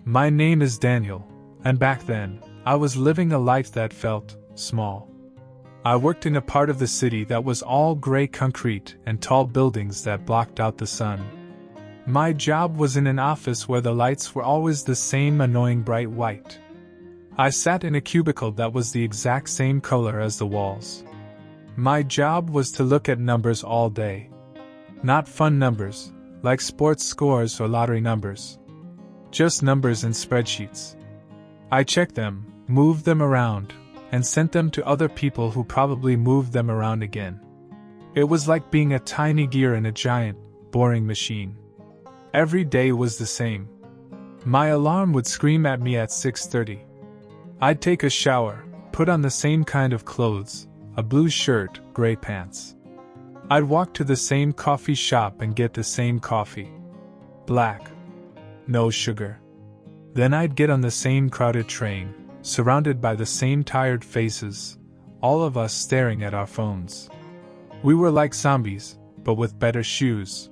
My name is Daniel, and back then, I was living a life that felt small. I worked in a part of the city that was all gray concrete and tall buildings that blocked out the sun. My job was in an office where the lights were always the same annoying bright white. I sat in a cubicle that was the exact same color as the walls. My job was to look at numbers all day. Not fun numbers, like sports scores or lottery numbers. Just numbers in spreadsheets. I checked them, moved them around, and sent them to other people who probably moved them around again. It was like being a tiny gear in a giant, boring machine. Every day was the same. My alarm would scream at me at 6:30. I'd take a shower, put on the same kind of clothes, a blue shirt, gray pants. I'd walk to the same coffee shop and get the same coffee. Black. No sugar. Then I'd get on the same crowded train, surrounded by the same tired faces, all of us staring at our phones. We were like zombies, but with better shoes.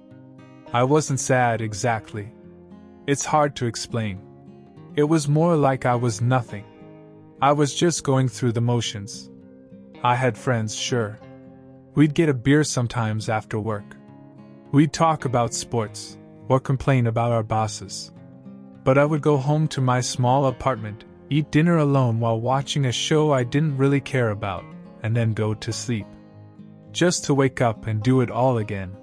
I wasn't sad exactly. It's hard to explain. It was more like I was nothing. I was just going through the motions. I had friends, sure. We'd get a beer sometimes after work. We'd talk about sports, or complain about our bosses. But I would go home to my small apartment, eat dinner alone while watching a show I didn't really care about, and then go to sleep. Just to wake up and do it all again.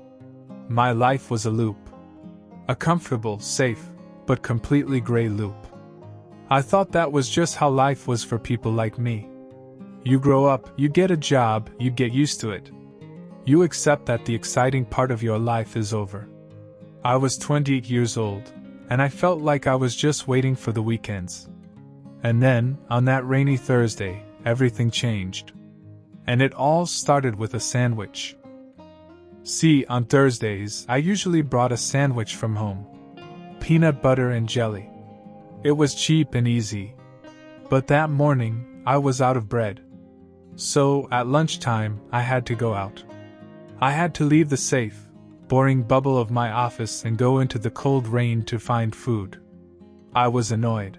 My life was a loop. A comfortable, safe, but completely gray loop. I thought that was just how life was for people like me. You grow up, you get a job, you get used to it. You accept that the exciting part of your life is over. I was 28 years old, and I felt like I was just waiting for the weekends. And then, on that rainy Thursday, everything changed. And it all started with a sandwich. See, on Thursdays, I usually brought a sandwich from home. Peanut butter and jelly. It was cheap and easy. But that morning, I was out of bread. So, at lunchtime, I had to go out. I had to leave the safe, boring bubble of my office and go into the cold rain to find food. I was annoyed.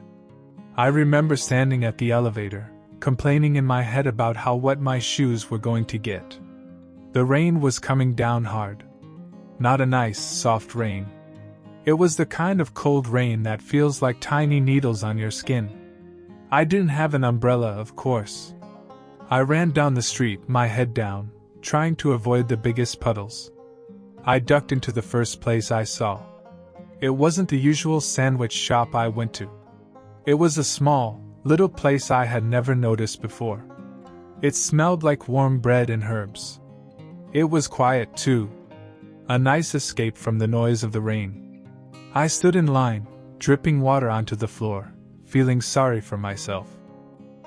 I remember standing at the elevator, complaining in my head about how wet my shoes were going to get. The rain was coming down hard. Not a nice, soft rain. It was the kind of cold rain that feels like tiny needles on your skin. I didn't have an umbrella, of course. I ran down the street, my head down, trying to avoid the biggest puddles. I ducked into the first place I saw. It wasn't the usual sandwich shop I went to. It was a small, little place I had never noticed before. It smelled like warm bread and herbs. It was quiet, too. A nice escape from the noise of the rain. I stood in line, dripping water onto the floor, feeling sorry for myself.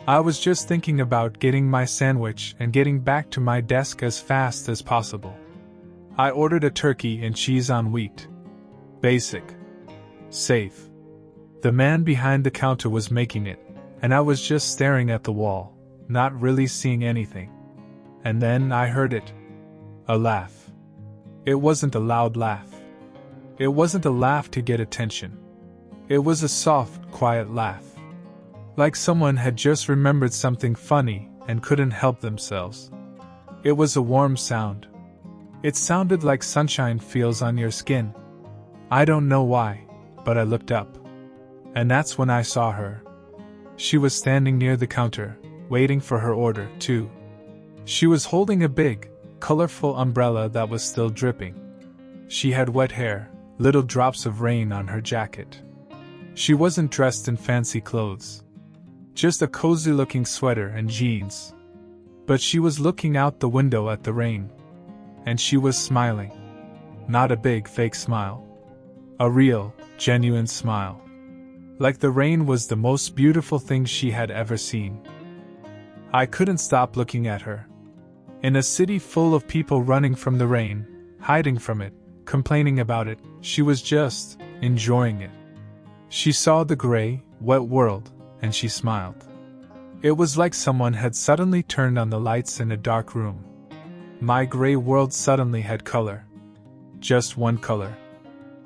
I was just thinking about getting my sandwich and getting back to my desk as fast as possible. I ordered a turkey and cheese on wheat. Basic. Safe. The man behind the counter was making it, and I was just staring at the wall, not really seeing anything. And then I heard it. A laugh. It wasn't a loud laugh. It wasn't a laugh to get attention. It was a soft, quiet laugh. Like someone had just remembered something funny and couldn't help themselves. It was a warm sound. It sounded like sunshine feels on your skin. I don't know why, but I looked up. And that's when I saw her. She was standing near the counter, waiting for her order, too. She was holding a big, colorful umbrella that was still dripping. She had wet hair, little drops of rain on her jacket. She wasn't dressed in fancy clothes. Just a cozy-looking sweater and jeans. But she was looking out the window at the rain. And she was smiling. Not a big fake smile. A real, genuine smile. Like the rain was the most beautiful thing she had ever seen. I couldn't stop looking at her. In a city full of people running from the rain, hiding from it, complaining about it, she was just enjoying it. She saw the gray, wet world, and she smiled. It was like someone had suddenly turned on the lights in a dark room. My gray world suddenly had color. Just one color.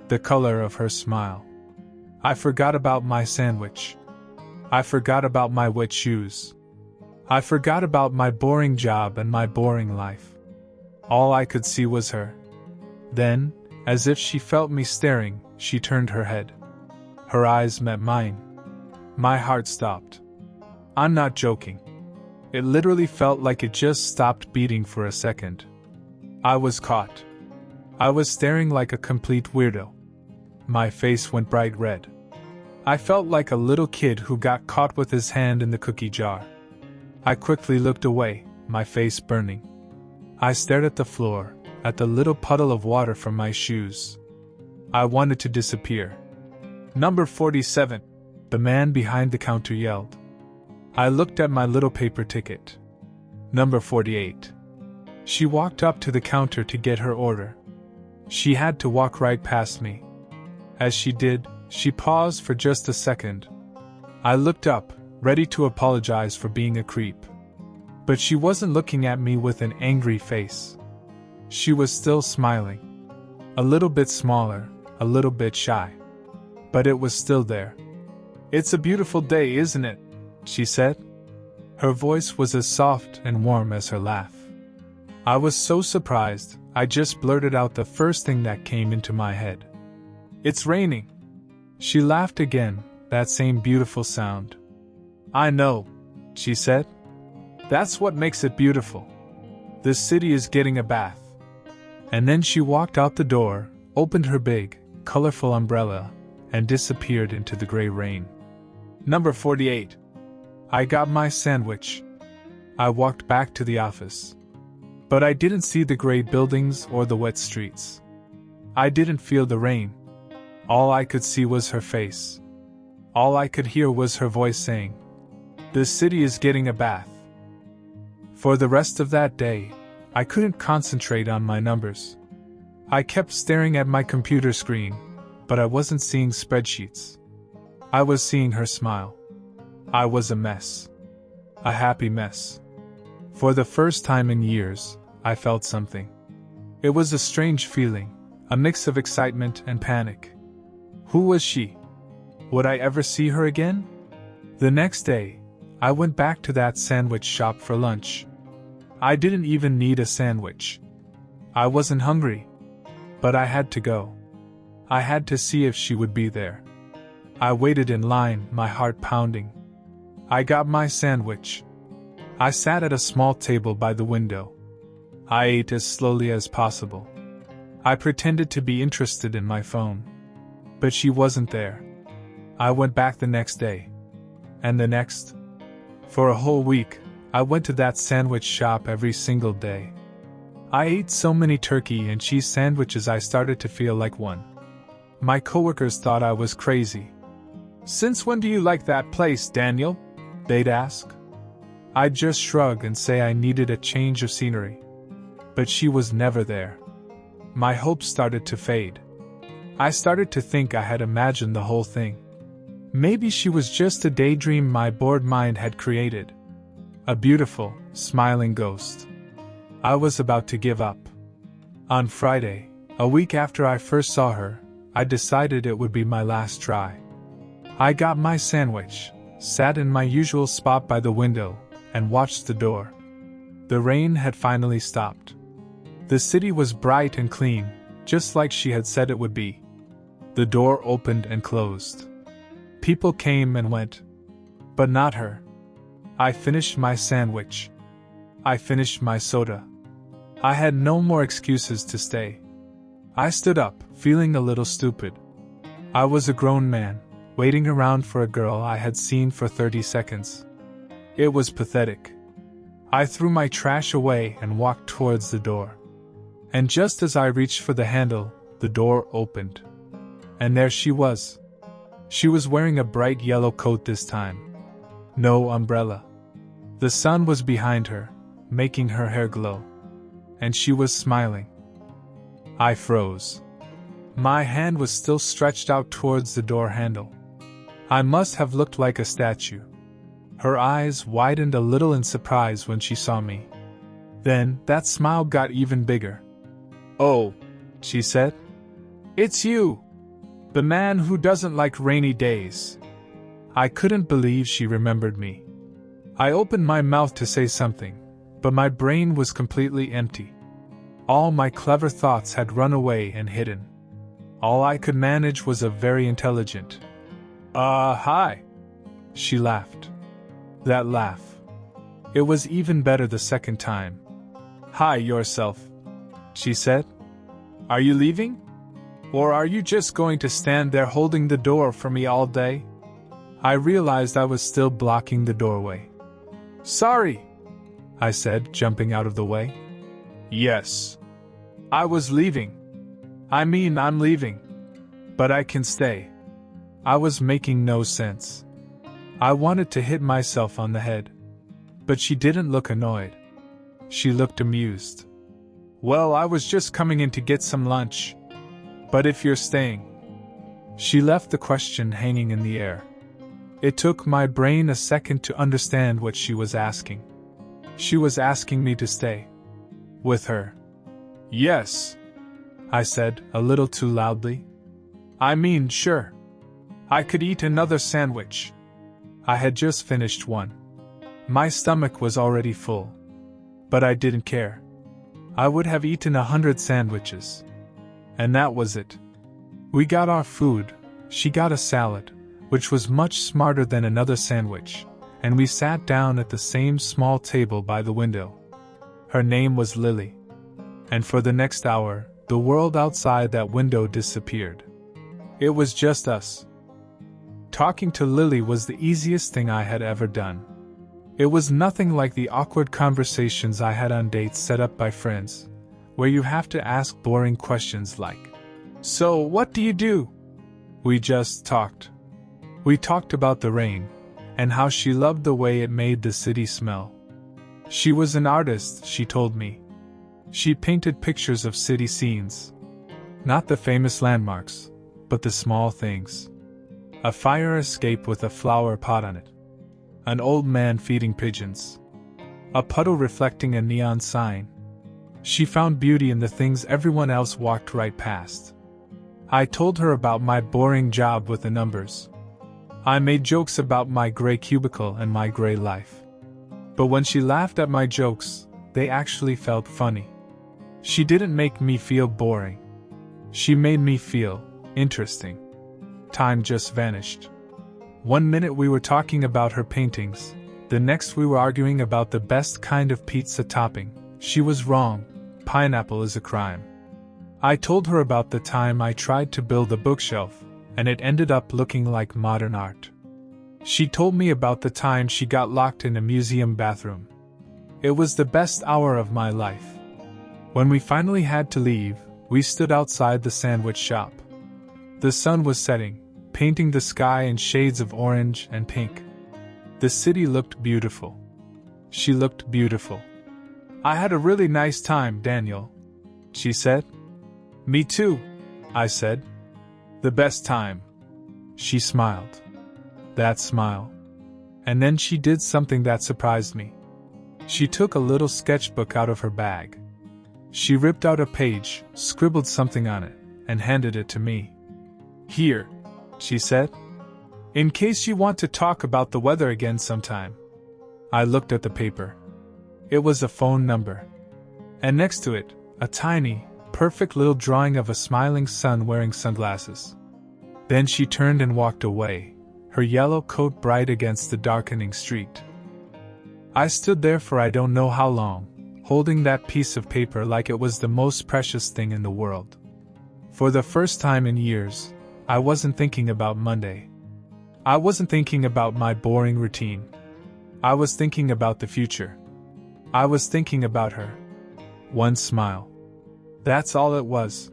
The color of her smile. I forgot about my sandwich. I forgot about my wet shoes. I forgot about my boring job and my boring life. All I could see was her. Then, as if she felt me staring, she turned her head. Her eyes met mine. My heart stopped. I'm not joking. It literally felt like it just stopped beating for a second. I was caught. I was staring like a complete weirdo. My face went bright red. I felt like a little kid who got caught with his hand in the cookie jar. I quickly looked away, my face burning. I stared at the floor, at the little puddle of water from my shoes. I wanted to disappear. "Number 47, the man behind the counter yelled. I looked at my little paper ticket. "Number 48. She walked up to the counter to get her order. She had to walk right past me. As she did, she paused for just a second. I looked up, ready to apologize for being a creep. But she wasn't looking at me with an angry face. She was still smiling. A little bit smaller, a little bit shy. But it was still there. "It's a beautiful day, isn't it?" she said. Her voice was as soft and warm as her laugh. I was so surprised, I just blurted out the first thing that came into my head. "It's raining." She laughed again, that same beautiful sound. "I know," she said. "That's what makes it beautiful. This city is getting a bath." And then she walked out the door, opened her big, colorful umbrella, and disappeared into the gray rain. Number 48. I got my sandwich. I walked back to the office. But I didn't see the gray buildings or the wet streets. I didn't feel the rain. All I could see was her face. All I could hear was her voice saying, "This city is getting a bath." For the rest of that day, I couldn't concentrate on my numbers. I kept staring at my computer screen, but I wasn't seeing spreadsheets. I was seeing her smile. I was a mess. A happy mess. For the first time in years, I felt something. It was a strange feeling, a mix of excitement and panic. Who was she? Would I ever see her again? The next day, I went back to that sandwich shop for lunch. I didn't even need a sandwich. I wasn't hungry. But I had to go. I had to see if she would be there. I waited in line, my heart pounding. I got my sandwich. I sat at a small table by the window. I ate as slowly as possible. I pretended to be interested in my phone. But she wasn't there. I went back the next day. And the next. For a whole week, I went to that sandwich shop every single day. I ate so many turkey and cheese sandwiches I started to feel like one. My coworkers thought I was crazy. "Since when do you like that place, Daniel?" they'd ask. I'd just shrug and say I needed a change of scenery. But she was never there. My hopes started to fade. I started to think I had imagined the whole thing. Maybe she was just a daydream my bored mind had created. A beautiful, smiling ghost. I was about to give up. On Friday, a week after I first saw her, I decided it would be my last try. I got my sandwich, sat in my usual spot by the window, and watched the door. The rain had finally stopped. The city was bright and clean, just like she had said it would be. The door opened and closed. People came and went. But not her. I finished my sandwich. I finished my soda. I had no more excuses to stay. I stood up, feeling a little stupid. I was a grown man, waiting around for a girl I had seen for 30 seconds. It was pathetic. I threw my trash away and walked towards the door. And just as I reached for the handle, the door opened. And there she was. She was wearing a bright yellow coat this time. No umbrella. The sun was behind her, making her hair glow. And she was smiling. I froze. My hand was still stretched out towards the door handle. I must have looked like a statue. Her eyes widened a little in surprise when she saw me. Then, that smile got even bigger. "Oh," she said. "It's you!" The man who doesn't like rainy days. I couldn't believe she remembered me. I opened my mouth to say something, but my brain was completely empty. All my clever thoughts had run away and hidden. All I could manage was a very intelligent, hi. She laughed. That laugh. It was even better the second time. Hi yourself, she said. Are you leaving? Or are you just going to stand there holding the door for me all day? I realized I was still blocking the doorway. Sorry, I said, jumping out of the way. Yes. I was leaving. I'm leaving. But I can stay. I was making no sense. I wanted to hit myself on the head. But she didn't look annoyed. She looked amused. Well, I was just coming in to get some lunch. But if you're staying. She left the question hanging in the air. It took my brain a second to understand what she was asking. She was asking me to stay. With her. Yes, I said, a little too loudly. Sure. I could eat another sandwich. I had just finished one. My stomach was already full. But I didn't care. I would have eaten 100 sandwiches. And that was it. We got our food. She got a salad, which was much smarter than another sandwich, and we sat down at the same small table by the window. Her name was Lily. And for the next hour, the world outside that window disappeared. It was just us. Talking to Lily was the easiest thing I had ever done. It was nothing like the awkward conversations I had on dates set up by friends, where you have to ask boring questions like, "So, what do you do?" We just talked. We talked about the rain, and how she loved the way it made the city smell. She was an artist, she told me. She painted pictures of city scenes. Not the famous landmarks, but the small things. A fire escape with a flower pot on it. An old man feeding pigeons. A puddle reflecting a neon sign. She found beauty in the things everyone else walked right past. I told her about my boring job with the numbers. I made jokes about my gray cubicle and my gray life. But when she laughed at my jokes, they actually felt funny. She didn't make me feel boring. She made me feel interesting. Time just vanished. 1 minute we were talking about her paintings, the next we were arguing about the best kind of pizza topping. She was wrong. Pineapple is a crime. I told her about the time I tried to build a bookshelf, and it ended up looking like modern art. She told me about the time she got locked in a museum bathroom. It was the best hour of my life. When we finally had to leave, we stood outside the sandwich shop. The sun was setting, painting the sky in shades of orange and pink. The city looked beautiful. She looked beautiful. I had a really nice time, Daniel, she said. Me too, I said. The best time. She smiled. That smile. And then she did something that surprised me. She took a little sketchbook out of her bag. She ripped out a page, scribbled something on it, and handed it to me. Here, she said. In case you want to talk about the weather again sometime. I looked at the paper. It was a phone number. And next to it, a tiny, perfect little drawing of a smiling sun wearing sunglasses. Then she turned and walked away, her yellow coat bright against the darkening street. I stood there for I don't know how long, holding that piece of paper like it was the most precious thing in the world. For the first time in years, I wasn't thinking about Monday. I wasn't thinking about my boring routine. I was thinking about the future. I was thinking about her. One smile. That's all it was.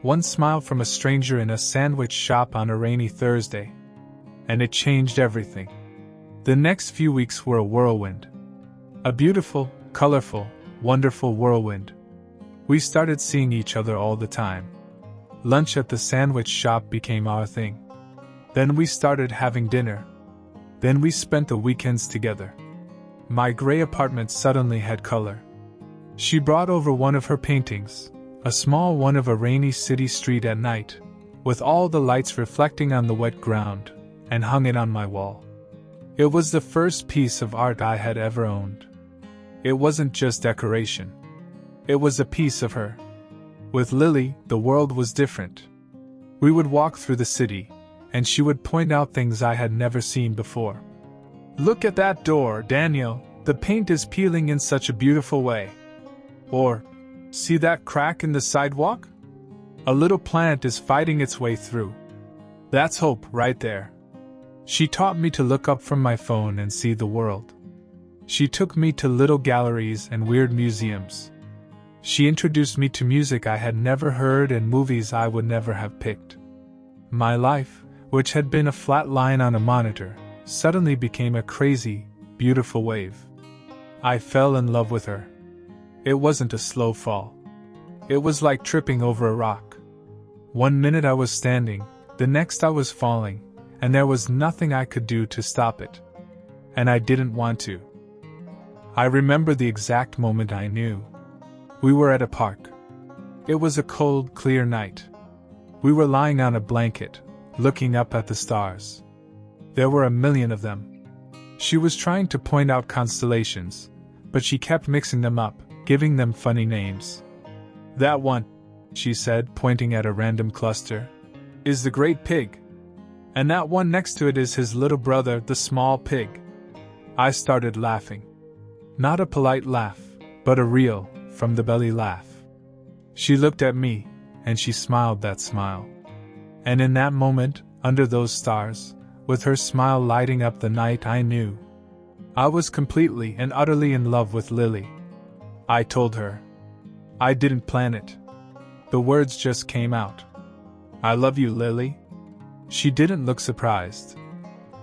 One smile from a stranger in a sandwich shop on a rainy Thursday. And it changed everything. The next few weeks were a whirlwind. A beautiful, colorful, wonderful whirlwind. We started seeing each other all the time. Lunch at the sandwich shop became our thing. Then we started having dinner. Then we spent the weekends together. My gray apartment suddenly had color. She brought over one of her paintings, a small one of a rainy city street at night, with all the lights reflecting on the wet ground, and hung it on my wall. It was the first piece of art I had ever owned. It wasn't just decoration. It was a piece of her. With Lily, the world was different. We would walk through the city, and she would point out things I had never seen before. "Look at that door, Daniel. The paint is peeling in such a beautiful way." Or, "See that crack in the sidewalk? A little plant is fighting its way through. That's hope right there." She taught me to look up from my phone and see the world. She took me to little galleries and weird museums. She introduced me to music I had never heard and movies I would never have picked. My life, which had been a flat line on a monitor, suddenly became a crazy, beautiful wave. I fell in love with her. It wasn't a slow fall. It was like tripping over a rock. One minute I was standing, the next I was falling, and there was nothing I could do to stop it. And I didn't want to. I remember the exact moment I knew. We were at a park. It was a cold, clear night. We were lying on a blanket, looking up at the stars. There were a million of them. She was trying to point out constellations, but she kept mixing them up, giving them funny names. "That one," she said, pointing at a random cluster, "is the Great Pig. And that one next to it is his little brother, the Small Pig." I started laughing. Not a polite laugh, but a real, from-the-belly laugh. She looked at me, and she smiled that smile. And in that moment, under those stars, with her smile lighting up the night, I knew. I was completely and utterly in love with Lily. I told her. I didn't plan it. The words just came out. "I love you, Lily." She didn't look surprised.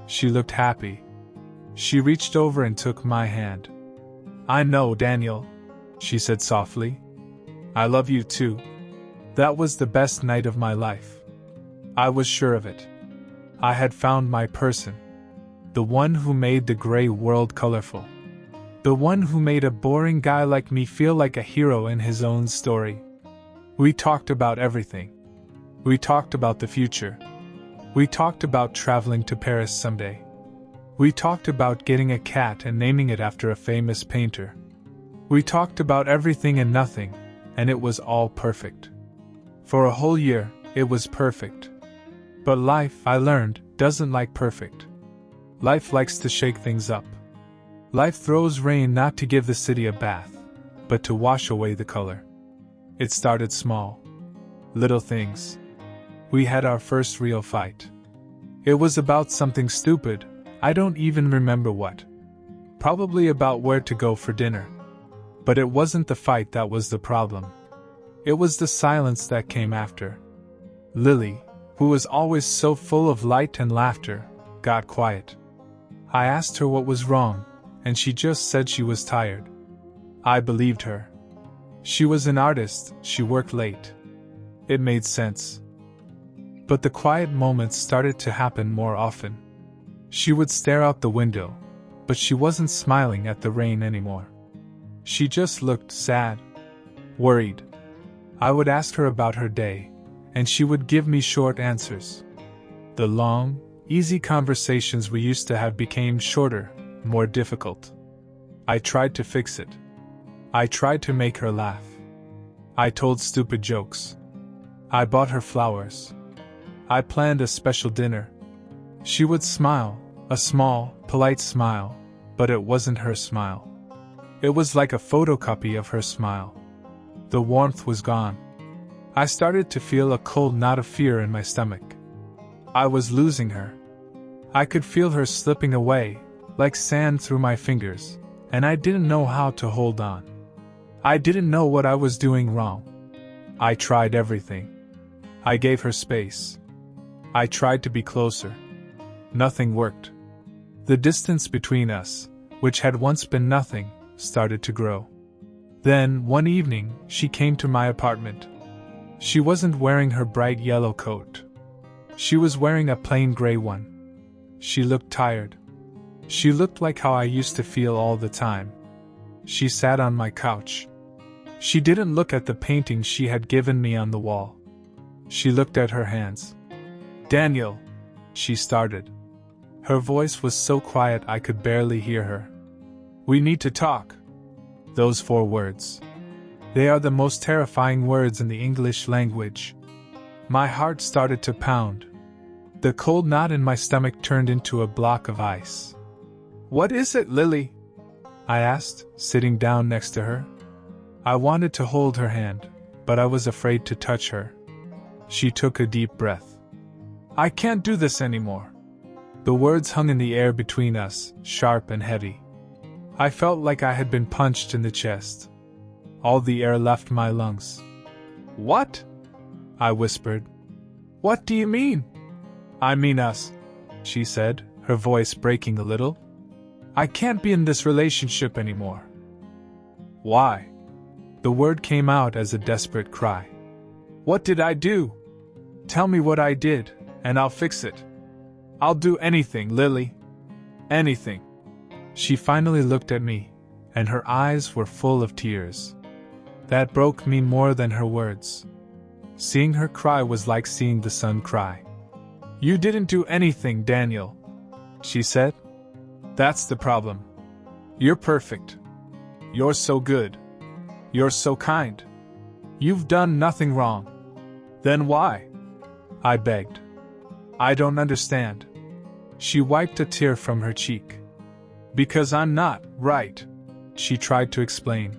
She looked happy. She reached over and took my hand. "I know, Daniel," she said softly. "I love you too." That was the best night of my life. I was sure of it. I had found my person. The one who made the gray world colorful. The one who made a boring guy like me feel like a hero in his own story. We talked about everything. We talked about the future. We talked about traveling to Paris someday. We talked about getting a cat and naming it after a famous painter. We talked about everything and nothing, and it was all perfect. For a whole year, it was perfect. But life, I learned, doesn't like perfect. Life likes to shake things up. Life throws rain not to give the city a bath, but to wash away the color. It started small. Little things. We had our first real fight. It was about something stupid, I don't even remember what. Probably about where to go for dinner. But it wasn't the fight that was the problem. It was the silence that came after. Lily, who was always so full of light and laughter, got quiet. I asked her what was wrong, and she just said she was tired. I believed her. She was an artist, she worked late. It made sense. But the quiet moments started to happen more often. She would stare out the window, but she wasn't smiling at the rain anymore. She just looked sad, worried. I would ask her about her day, and she would give me short answers. The long, easy conversations we used to have became shorter, more difficult. I tried to fix it. I tried to make her laugh. I told stupid jokes. I bought her flowers. I planned a special dinner. She would smile, a small, polite smile, but it wasn't her smile. It was like a photocopy of her smile. The warmth was gone. I started to feel a cold knot of fear in my stomach. I was losing her. I could feel her slipping away, like sand through my fingers, and I didn't know how to hold on. I didn't know what I was doing wrong. I tried everything. I gave her space. I tried to be closer. Nothing worked. The distance between us, which had once been nothing, started to grow. Then, one evening, she came to my apartment. She wasn't wearing her bright yellow coat. She was wearing a plain gray one. She looked tired. She looked like how I used to feel all the time. She sat on my couch. She didn't look at the painting she had given me on the wall. She looked at her hands. Daniel, she started. Her voice was so quiet I could barely hear her. We need to talk. Those 4 words. They are the most terrifying words in the English language. My heart started to pound. The cold knot in my stomach turned into a block of ice. What is it, Lily? I asked, sitting down next to her. I wanted to hold her hand, but I was afraid to touch her. She took a deep breath. I can't do this anymore. The words hung in the air between us, sharp and heavy. I felt like I had been punched in the chest. All the air left my lungs. What? I whispered. What do you mean? I mean us, she said, her voice breaking a little. I can't be in this relationship anymore. Why? The word came out as a desperate cry. What did I do? Tell me what I did, and I'll fix it. I'll do anything, Lily. Anything. She finally looked at me, and her eyes were full of tears. That broke me more than her words. Seeing her cry was like seeing the sun cry. You didn't do anything, Daniel, she said. That's the problem. You're perfect. You're so good. You're so kind. You've done nothing wrong. Then why? I begged. I don't understand. She wiped a tear from her cheek. Because I'm not right, she tried to explain.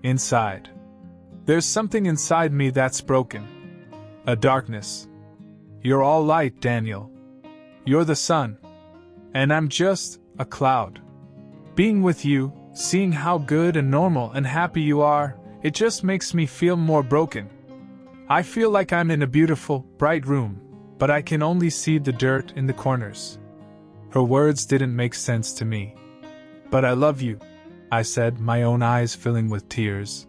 Inside. There's something inside me that's broken. A darkness. You're all light, Daniel. You're the sun. And I'm just a cloud. Being with you, seeing how good and normal and happy you are, it just makes me feel more broken. I feel like I'm in a beautiful, bright room, but I can only see the dirt in the corners. Her words didn't make sense to me. But I love you, I said, my own eyes filling with tears.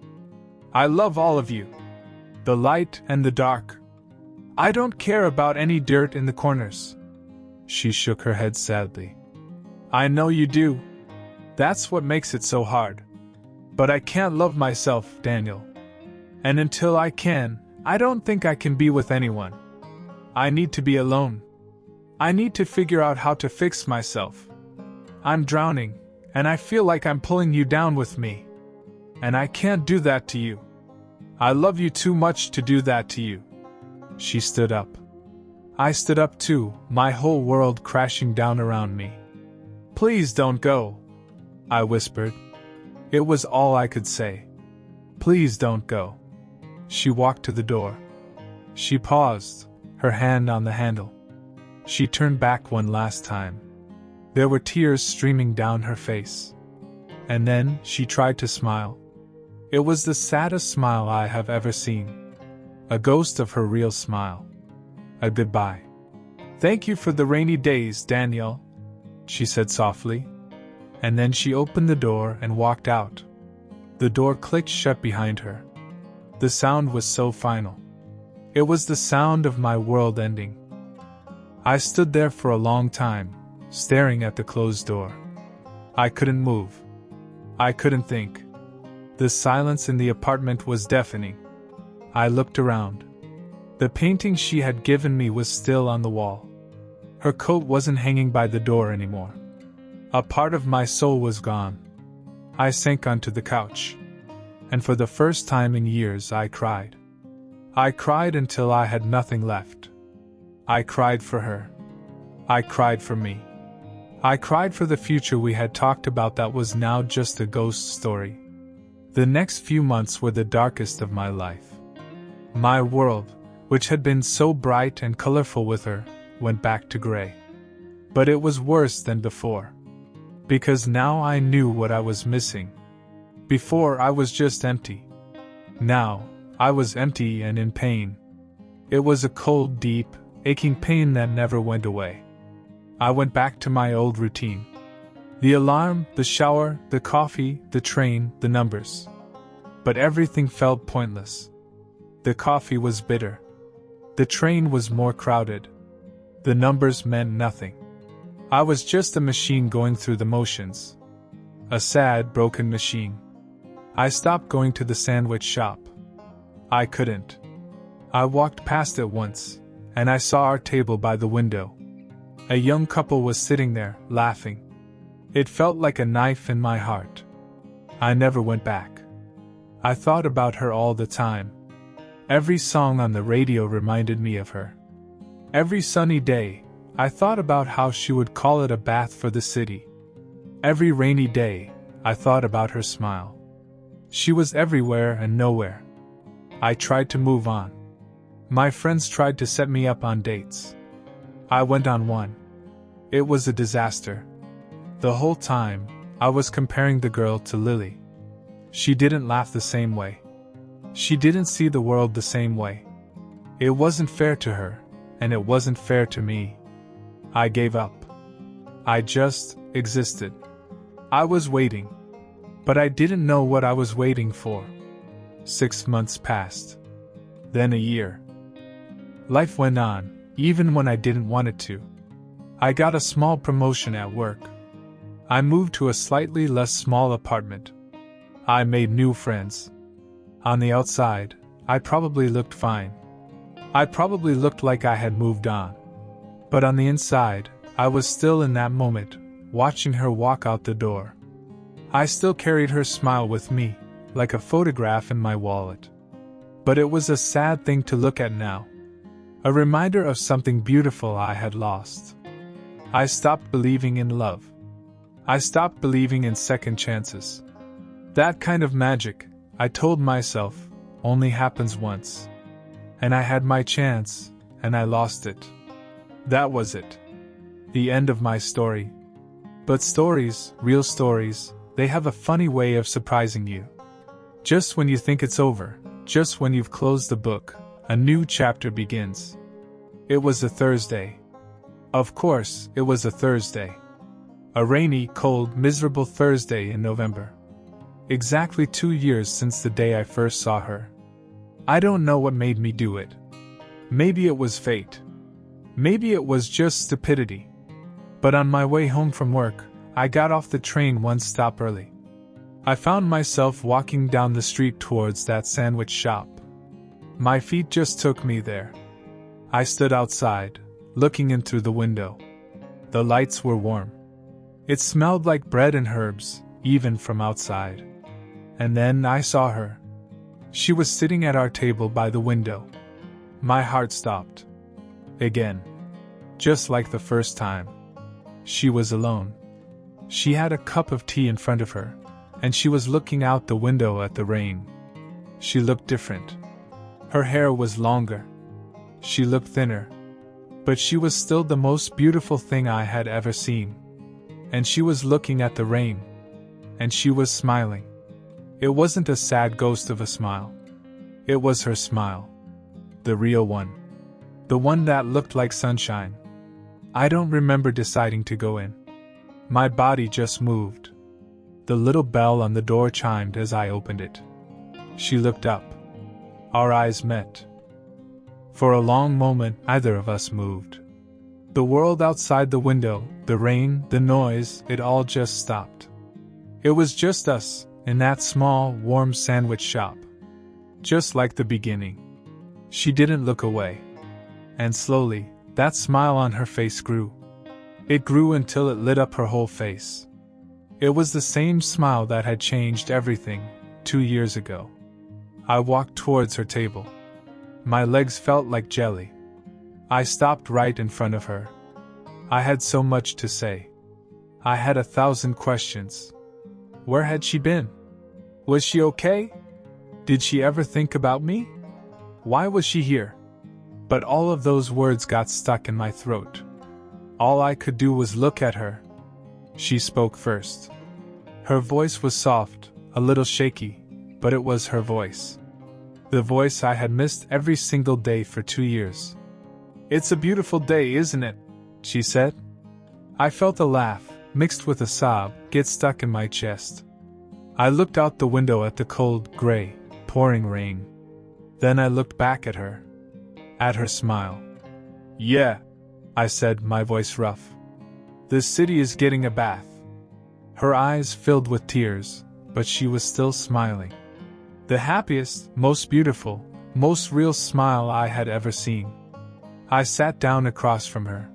I love all of you. The light and the dark. I don't care about any dirt in the corners. She shook her head sadly. I know you do. That's what makes it so hard. But I can't love myself, Daniel. And until I can, I don't think I can be with anyone. I need to be alone. I need to figure out how to fix myself. I'm drowning, and I feel like I'm pulling you down with me. And I can't do that to you. I love you too much to do that to you. She stood up. I stood up too, my whole world crashing down around me. Please don't go, I whispered. It was all I could say. Please don't go. She walked to the door. She paused, her hand on the handle. She turned back one last time. There were tears streaming down her face. And then she tried to smile. It was the saddest smile I have ever seen. A ghost of her real smile. A goodbye. Thank you for the rainy days, Daniel, she said softly. And then she opened the door and walked out. The door clicked shut behind her. The sound was so final. It was the sound of my world ending. I stood there for a long time, staring at the closed door. I couldn't move. I couldn't think. The silence in the apartment was deafening. I looked around. The painting she had given me was still on the wall. Her coat wasn't hanging by the door anymore. A part of my soul was gone. I sank onto the couch. And for the first time in years I cried. I cried until I had nothing left. I cried for her. I cried for me. I cried for the future we had talked about that was now just a ghost story. The next few months were the darkest of my life. My world, which had been so bright and colorful with her, went back to gray. But it was worse than before. Because now I knew what I was missing. Before I was just empty. Now, I was empty and in pain. It was a cold, deep, aching pain that never went away. I went back to my old routine. The alarm, the shower, the coffee, the train, the numbers. But everything felt pointless. The coffee was bitter. The train was more crowded. The numbers meant nothing. I was just a machine going through the motions. A sad, broken machine. I stopped going to the sandwich shop. I couldn't. I walked past it once, and I saw our table by the window. A young couple was sitting there, laughing. It felt like a knife in my heart. I never went back. I thought about her all the time. Every song on the radio reminded me of her. Every sunny day, I thought about how she would call it a bath for the city. Every rainy day, I thought about her smile. She was everywhere and nowhere. I tried to move on. My friends tried to set me up on dates. I went on one. It was a disaster. The whole time, I was comparing the girl to Lily. She didn't laugh the same way. She didn't see the world the same way. It wasn't fair to her, and it wasn't fair to me. I gave up. I just existed. I was waiting. But I didn't know what I was waiting for. 6 months passed. Then a year. Life went on, even when I didn't want it to. I got a small promotion at work. I moved to a slightly less small apartment. I made new friends. On the outside, I probably looked fine. I probably looked like I had moved on. But on the inside, I was still in that moment, watching her walk out the door. I still carried her smile with me, like a photograph in my wallet. But it was a sad thing to look at now. A reminder of something beautiful I had lost. I stopped believing in love. I stopped believing in second chances. That kind of magic, I told myself, only happens once. And I had my chance, and I lost it. That was it. The end of my story. But stories, real stories, they have a funny way of surprising you. Just when you think it's over, just when you've closed the book, a new chapter begins. It was a Thursday. Of course, it was a Thursday. A rainy, cold, miserable Thursday in November. Exactly 2 years since the day I first saw her. I don't know what made me do it. Maybe it was fate. Maybe it was just stupidity. But on my way home from work, I got off the train one stop early. I found myself walking down the street towards that sandwich shop. My feet just took me there. I stood outside, looking in through the window. The lights were warm. It smelled like bread and herbs, even from outside. And then I saw her. She was sitting at our table by the window. My heart stopped. Again. Just like the first time. She was alone. She had a cup of tea in front of her, and she was looking out the window at the rain. She looked different. Her hair was longer. She looked thinner. But she was still the most beautiful thing I had ever seen. And she was looking at the rain. And she was smiling. It wasn't a sad ghost of a smile. It was her smile. The real one. The one that looked like sunshine. I don't remember deciding to go in. My body just moved. The little bell on the door chimed as I opened it. She looked up. Our eyes met. For a long moment, neither of us moved. The world outside the window, the rain, the noise, it all just stopped. It was just us, in that small, warm sandwich shop. Just like the beginning. She didn't look away. And slowly, that smile on her face grew. It grew until it lit up her whole face. It was the same smile that had changed everything 2 years ago. I walked towards her table. My legs felt like jelly. I stopped right in front of her. I had so much to say. I had 1,000 questions. Where had she been? Was she okay? Did she ever think about me? Why was she here? But all of those words got stuck in my throat. All I could do was look at her. She spoke first. Her voice was soft, a little shaky, but it was her voice. The voice I had missed every single day for 2 years. "It's a beautiful day, isn't it?" she said. I felt a laugh, mixed with a sob, get stuck in my chest. I looked out the window at the cold, gray, pouring rain. Then I looked back at her. At her smile. "Yeah," I said, my voice rough. "The city is getting a bath." Her eyes filled with tears, but she was still smiling. The happiest, most beautiful, most real smile I had ever seen. I sat down across from her.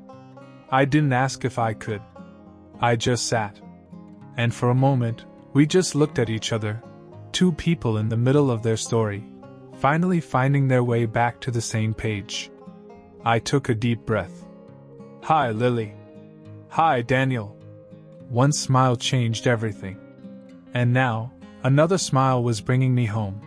I didn't ask if I could. I just sat. And for a moment, we just looked at each other, two people in the middle of their story, finally finding their way back to the same page. I took a deep breath. "Hi, Lily." "Hi, Daniel." One smile changed everything. And now, another smile was bringing me home.